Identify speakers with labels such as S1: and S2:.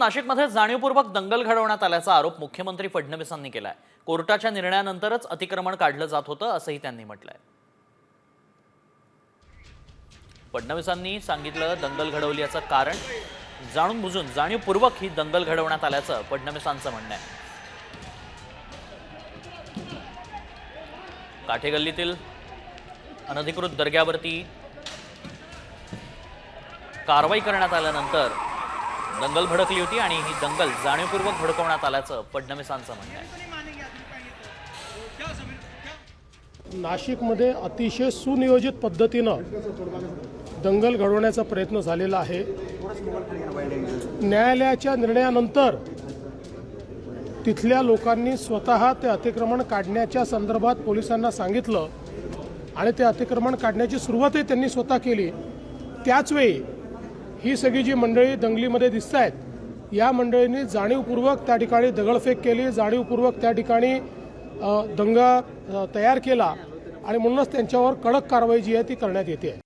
S1: नाशिकमध्ये जाणीवपूर्वक दंगल घडवण्यात आल्याचा आरोप मुख्यमंत्री फडणवीसांनी केलाय। कोर्टाच्या निर्णयानंतरच अतिक्रमण काढलं जात होतं असंही त्यांनी म्हटलंय। फडणवीसांनी सांगितलं दंगल घडवली याचं कारण जाणून बुजून जाणीवपूर्वक ही दंगल घडवण्यात आल्याचं फडणवीसांचं म्हणणं आहे। काठेगल्लीतील अनधिकृत दर्ग्यावरती कारवाई करण्यात आल्यानंतर दंगल भडकली होती आणि ही दंगल जाणीवपूर्वक भडकवण्यात आल्याचं फडणवीसांचं म्हणणं आहे।
S2: नाशिकमध्ये अतिशय सुनियोजित पद्धतीनं दंगल घडवण्याचा प्रयत्न झालेला आहे। न्यायालयाच्या निर्णयानंतर तिथल्या लोकांनी स्वतः ते अतिक्रमण काढण्याच्या संदर्भात पोलिसांना सांगितलं आणि ते अतिक्रमण काढण्याची सुरुवातही त्यांनी स्वतः केली। त्याचवेळी ही सगळी जी मंडळी दंगलीमध्ये दिसत आहेत या मंडळींनी जाणीवपूर्वक त्या ठिकाणी दगडफेक केली, जाणीवपूर्वक त्या ठिकाणी दंगा तयार केला आणि म्हणूनच त्यांच्यावर कडक कारवाई जी आहे ती करण्यात येते।